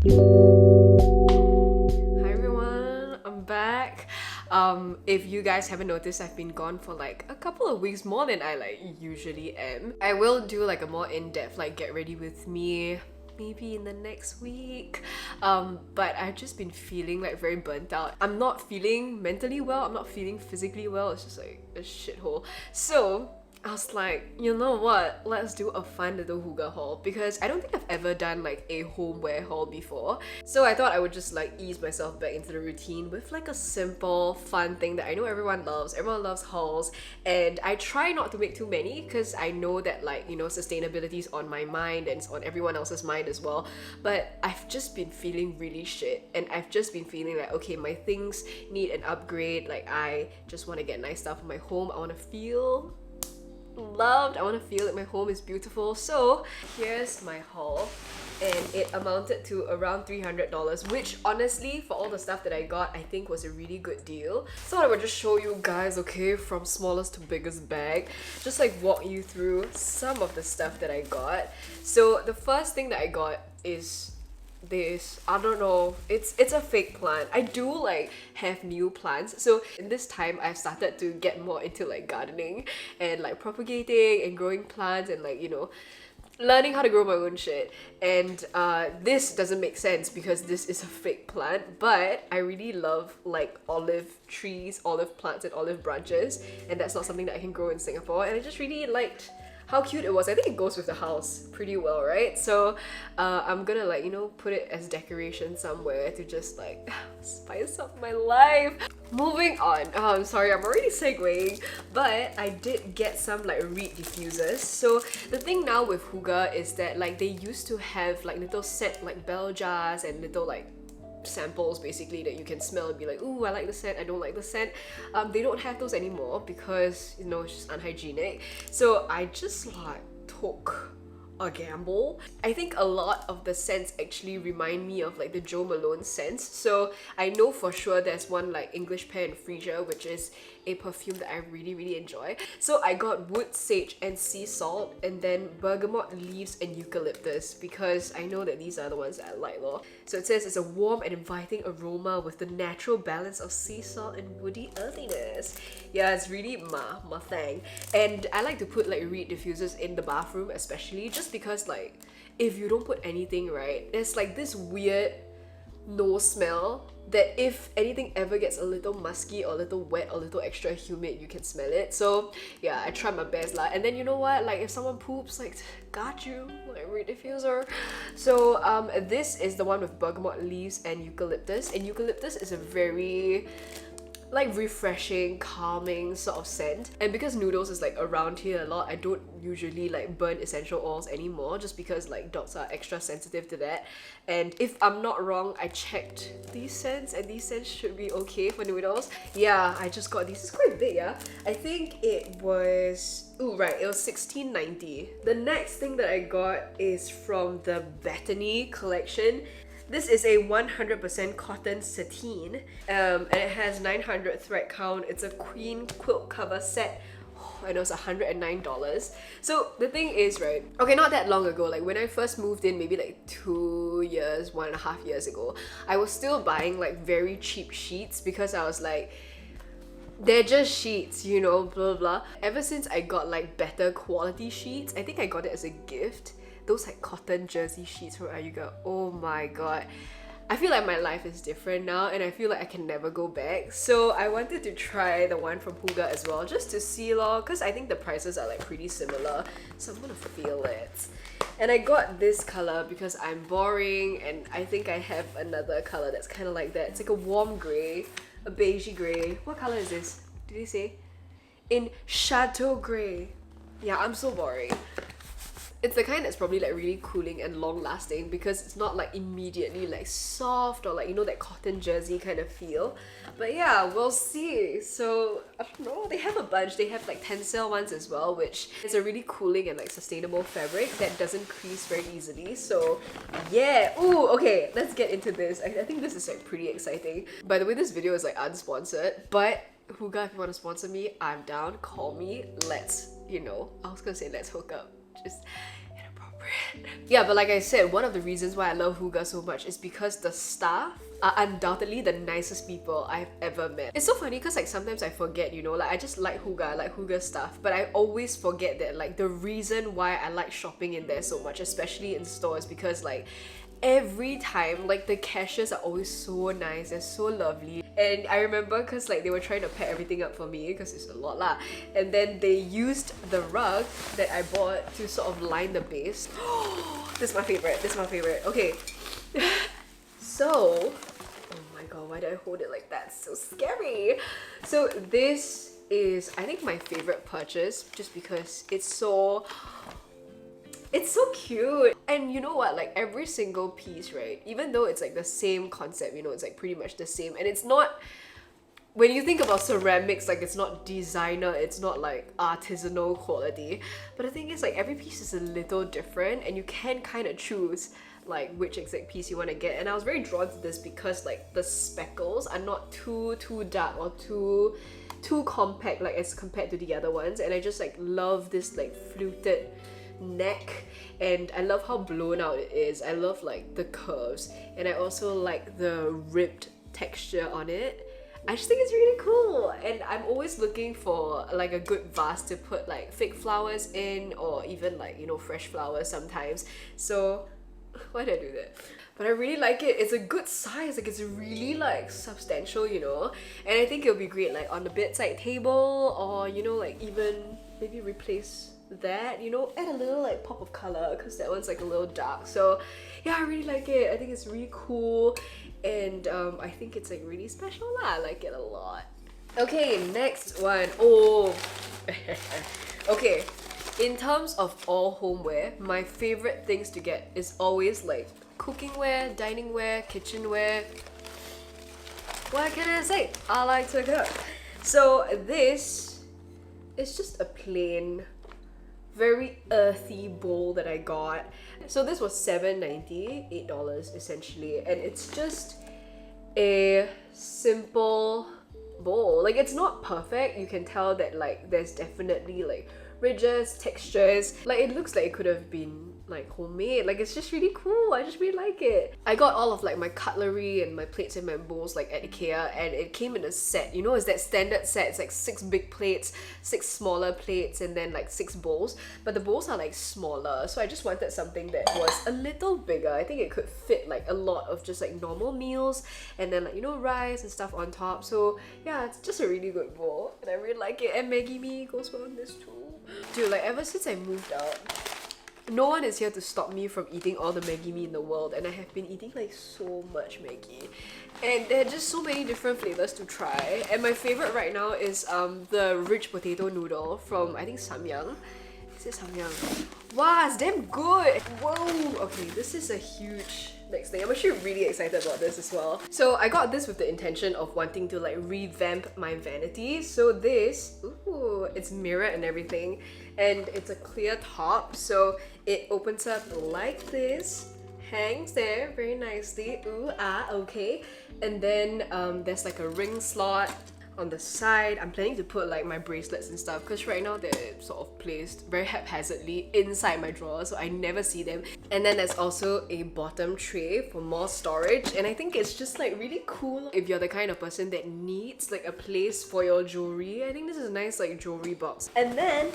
Hi everyone, I'm back. If you guys haven't noticed, I've been gone for like a couple of weeks, more than I like usually am. I will do like a more in-depth like get ready with me maybe in the next week, but I've just been feeling like very burnt out. I'm not feeling mentally well, I'm not feeling physically well. It's just like a shithole. So I was like, you know what? Let's do a fun little Hooga haul, because I don't think I've ever done like a homeware haul before. So I thought I would just like ease myself back into the routine with like a simple, fun thing that I know everyone loves. Everyone loves hauls, and I try not to make too many because I know that, like, you know, sustainability is on my mind and it's on everyone else's mind as well. But I've just been feeling really shit, and I've just been feeling like, okay, my things need an upgrade. Like, I just want to get nice stuff in my home. I want to feel loved. I want to feel like my home is beautiful. So here's my haul, and it amounted to around $300, which honestly, for all the stuff that I got, I think was a really good deal. So I would just show you guys, okay, from smallest to biggest bag, just like walk you through some of the stuff that I got. So the first thing that I got is this, I don't know, it's a fake plant. I do like have new plants, so in this time I've started to get more into like gardening and like propagating and growing plants and, like, you know, learning how to grow my own shit. And this doesn't make sense because this is a fake plant, but I really love like olive trees, olive plants and olive branches, and that's not something that I can grow in Singapore, and I just really liked how cute it was. I think it goes with the house pretty well, right? So I'm gonna, like, you know, put it as decoration somewhere to just like spice up my life. Moving on. Oh, I'm sorry, I'm already segueing, but I did get some like reed diffusers. So the thing now with Hooga is that, like, they used to have like little scent like bell jars and little like samples basically that you can smell and be like, ooh, I like the scent, I don't like the scent. They don't have those anymore because, you know, it's just unhygienic. So I just like took a gamble. I think a lot of the scents actually remind me of like the Jo Malone scents. So I know for sure there's one like English Pear and Freesia, which is a perfume that I really enjoy. So I got wood, sage and sea salt, and then bergamot leaves and eucalyptus, because I know that these are the ones that I like lor. So it says it's a warm and inviting aroma with the natural balance of sea salt and woody earthiness. Yeah, it's really my thing. And I like to put like reed diffusers in the bathroom, especially just because, like, if you don't put anything, right, there's like this weird no smell that if anything ever gets a little musky or a little wet or a little extra humid, you can smell it. So yeah, I try my best lah. And then, you know what, like, if someone poops, like, got you, like, reed diffuser. So this is the one with bergamot leaves and eucalyptus, and eucalyptus is a very like refreshing, calming sort of scent. And because noodles is like around here a lot, I don't usually like burn essential oils anymore, just because like dogs are extra sensitive to that. And if I'm not wrong, I checked these scents and these scents should be okay for noodles. Yeah, I just got these. It's quite big, yeah. I think it was, ooh, right, it was $16.90. The next thing that I got is from the Bethany collection. This is a 100% cotton sateen, and it has 900 thread count. It's a queen quilt cover set, and it was $109. So the thing is, right, okay, not that long ago, like when I first moved in, maybe like 2 years, 1.5 years ago, I was still buying like very cheap sheets because I was like, they're just sheets, you know, blah blah. Ever since I got like better quality sheets, I think I got it as a gift. Those like cotton jersey sheets from Hooga, oh my god. I feel like my life is different now, and I feel like I can never go back. So I wanted to try the one from Hooga as well, just to see lor, because I think the prices are like pretty similar. So I'm gonna feel it. And I got this color because I'm boring, and I think I have another color that's kind of like that. It's like a warm grey, a beigey grey. What color is this? Did he say? In Chateau Grey. Yeah, I'm so boring. It's the kind that's probably like really cooling and long lasting because it's not like immediately like soft or like, you know, that cotton jersey kind of feel. But yeah, we'll see. So I don't know, they have a bunch. They have like tencel ones as well, which is a really cooling and like sustainable fabric that doesn't crease very easily. So yeah. Ooh, okay, let's get into this. I think this is like pretty exciting. By the way, this video is like unsponsored, but Hooga, if you want to sponsor me, I'm down. Call me. Let's, you know, I was gonna say let's hook up. Just inappropriate. favorite. Yeah, but like I said, one of the reasons why I love Hooga so much is because the staff are undoubtedly the nicest people I've ever met. It's so funny because like sometimes I forget, you know, like I just like Hooga, I like Hooga stuff, but I always forget that like the reason why I like shopping in there so much, especially in stores, because like every time like the cashiers are always so nice, they're so lovely. And I remember because like they were trying to pack everything up for me because it's a lot lah, and then they used the rug that I bought to sort of line the base. This is my favorite, this is my favorite. Okay. So, oh my god, why did I hold it like that? It's so scary. So this is, I think, my favorite purchase just because it's so cute. And you know what, like every single piece, right, even though it's like the same concept, you know, it's like pretty much the same, and it's not, when you think about ceramics, like it's not designer, it's not like artisanal quality, but the thing is like every piece is a little different and you can kind of choose like which exact piece you want to get. And I was very drawn to this because like the speckles are not too dark or too compact like as compared to the other ones, and I just like love this like fluted neck, and I love how blown out it is. I love like the curves, and I also like the ribbed texture on it. I just think it's really cool, and I'm always looking for like a good vase to put like fake flowers in, or even like, you know, fresh flowers sometimes. So why did I do that? But I really like it. It's a good size, like it's really like substantial, you know, and I think it'll be great like on the bedside table, or you know, like even maybe replace that, you know, add a little like pop of color because that one's like a little dark. So yeah, I really like it. I think it's really cool, and I think it's like really special lah. I like it a lot. Okay, next one. Oh okay, in terms of all homeware, my favorite things to get is always like cookingware, diningware, kitchenware. What can I say? I like to cook. So this is just a plain, very earthy bowl that I got. So this was $7.90, $8 essentially, and it's just a simple bowl. Like it's not perfect. You can tell that like there's definitely like ridges, textures. Like it looks like it could have been like homemade. Like it's just really cool. I just really like it. I got all of like my cutlery and my plates and my bowls like at IKEA, and it came in a set. You know, it's that standard set. It's like 6 big plates, 6 smaller plates, and then like 6 bowls. But the bowls are like smaller, so I just wanted something that was a little bigger. I think it could fit like a lot of just like normal meals, and then like, you know, rice and stuff on top. So yeah, it's just a really good bowl, and I really like it. And Maggie Mee goes well on this too. Dude, like ever since I moved out, no one is here to stop me from eating all the Maggie Mee in the world, and I have been eating like so much Maggie, and there are just so many different flavors to try. And my favorite right now is the rich potato noodle from, I think, Samyang. Is it Samyang? Wow, it's damn good! Whoa! Okay, this is a huge next thing. I'm actually really excited about this as well. So I got this with the intention of wanting to like revamp my vanity. So this, ooh, it's mirrored and everything, and it's a clear top, so it opens up like this, hangs there very nicely. Ooh, ah, okay. And then there's like a ring slot on the side. I'm planning to put like my bracelets and stuff because right now they're sort of placed very haphazardly inside my drawer, so I never see them. And then there's also a bottom tray for more storage, and I think it's just like really cool if you're the kind of person that needs like a place for your jewelry. I think this is a nice like jewelry box. And then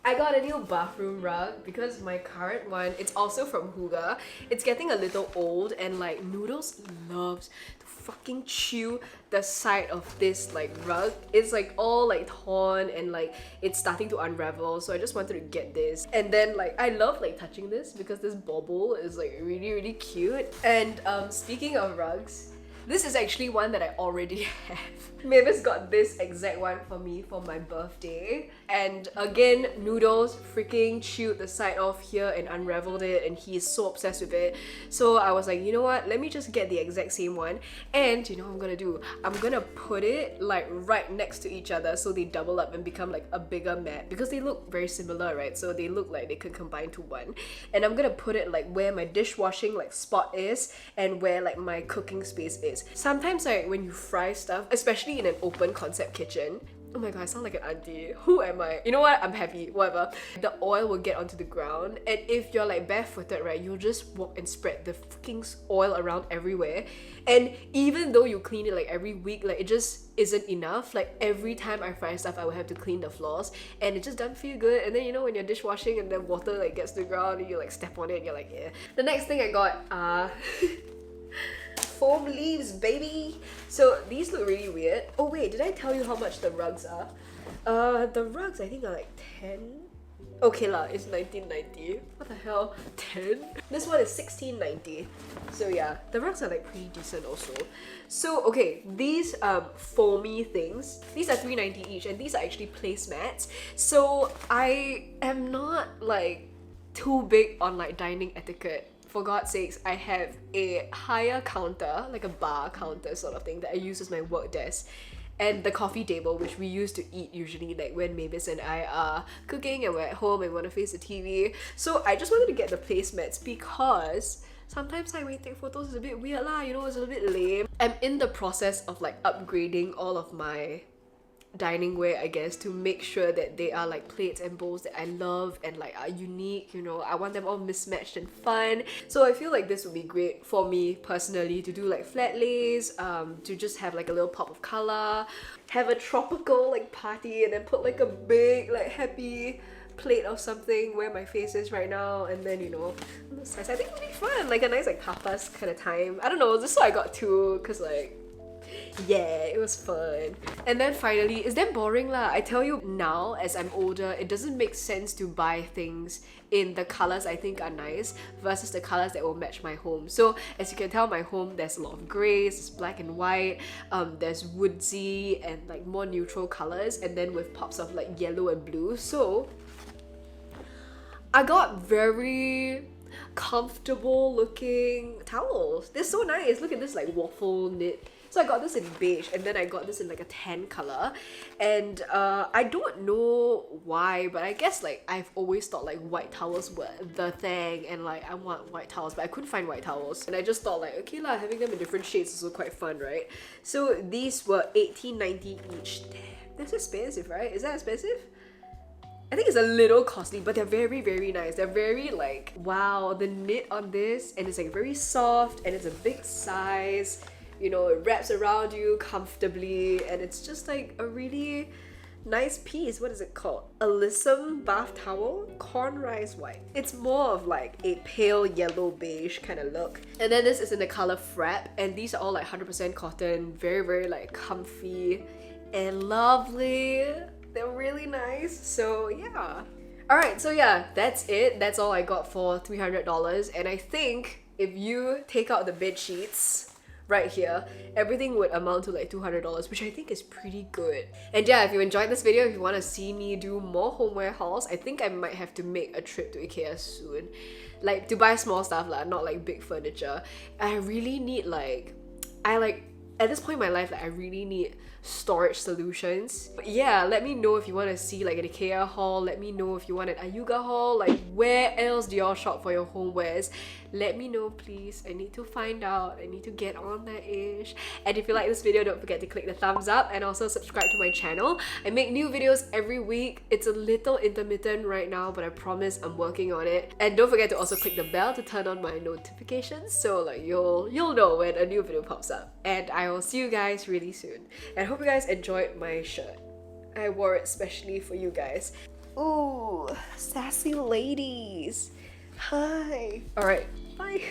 I got a new bathroom rug because my current one, it's also from Hooga. It's getting a little old, and like Noodles loves to fucking chew the side of this like rug. It's like all like torn and like it's starting to unravel, so I just wanted to get this. And then like I love like touching this because this bauble is like really cute. And speaking of rugs, this is actually one that I already have. Mavis got this exact one for me for my birthday. And again, Noodles freaking chewed the side off here and unraveled it, and he is so obsessed with it. So I was like, you know what? Let me just get the exact same one. And you know what I'm gonna do? I'm gonna put it like right next to each other so they double up and become like a bigger mat, because they look very similar, right? So they look like they could combine to one. And I'm gonna put it like where my dishwashing like spot is and where like my cooking space is. Sometimes like when you fry stuff, especially in an open concept kitchen, Oh my god, I sound like an auntie. Who am I? You know what? I'm happy. Whatever. The oil will get onto the ground, and if you're like barefooted, right, you'll just walk and spread the fucking oil around everywhere. And even though you clean it like every week, like it just isn't enough. Like every time I fry stuff, I will have to clean the floors, and it just doesn't feel good. And then you know when you're dishwashing and the water like gets to the ground and you like step on it, and you're like, yeah. The next thing I got foam leaves, baby. So these look really weird. Oh wait, did I tell you how much the rugs are? The rugs I think are like 10. Okay lah, it's 1990. What the hell? 10? This one is 1690. So yeah, the rugs are like pretty decent also. So okay, these foamy things, these are 390 each, and these are actually placemats. So I am not like too big on like dining etiquette. For God's sakes, I have a higher counter, like a bar counter sort of thing that I use as my work desk, and the coffee table, which we used to eat usually like when Mavis and I are cooking and we're at home and we want to face the TV. So I just wanted to get the placemats because sometimes like when you take photos, it's a bit weird lah, you know, it's a little bit lame. I'm in the process of like upgrading all of my dining ware, I guess, to make sure that they are like plates and bowls that I love and like are unique, you know. I want them all mismatched and fun. So I feel like this would be great for me personally to do like flat lays, to just have like a little pop of color, have a tropical like party, and then put like a big like happy plate of something where my face is right now, and then you know, I think it would be fun, like a nice like tapas kind of time. I don't know, just so I got two, cause like yeah, it was fun. And then finally, it's damn boring lah. I tell you now, as I'm older, it doesn't make sense to buy things in the colors I think are nice versus the colors that will match my home. So as you can tell, my home, there's a lot of grays, it's black and white, there's woodsy and like more neutral colors, and then with pops of like yellow and blue. So I got very comfortable looking towels. They're so nice. Look at this like waffle knit. So I got this in beige, and then I got this in like a tan color, and I don't know why, but I guess like I've always thought like white towels were the thing, and like I want white towels, but I couldn't find white towels, and I just thought like, okay lah, having them in different shades is also quite fun, right? So these were $18.90 each. Damn, that's expensive, right? Is that expensive? I think it's a little costly, but they're very, very nice. They're very like, wow, the knit on this, and it's like very soft, and it's a big size. You know, it wraps around you comfortably, and it's just like a really nice piece. What is it called? Alyssum bath towel, corn rice white. It's more of like a pale yellow beige kind of look. And then this is in the color Frap, and these are all like 100% cotton, very, very like comfy and lovely. They're really nice. So yeah. Alright, so yeah, that's it. That's all I got for $300. And I think if you take out the bed sheets right here, everything would amount to like $200, which I think is pretty good. And yeah, if you enjoyed this video, if you want to see me do more homeware hauls, I think I might have to make a trip to IKEA soon. Like to buy small stuff lah, not like big furniture. I really need like, at this point in my life, like I really need storage solutions. But yeah, let me know if you want to see like an IKEA haul. Let me know if you want an Hooga haul. Like where else do y'all shop for your homewares? Let me know please. I need to find out. I need to get on that ish. And if you like this video, don't forget to click the thumbs up and also subscribe to my channel. I make new videos every week. It's a little intermittent right now, but I promise I'm working on it. And don't forget to also click the bell to turn on my notifications, so like you'll know when a new video pops up. And I will see you guys really soon. And I hope you guys enjoyed my shirt. I wore it specially for you guys. Ooh, sassy ladies. Hi. Alright, bye.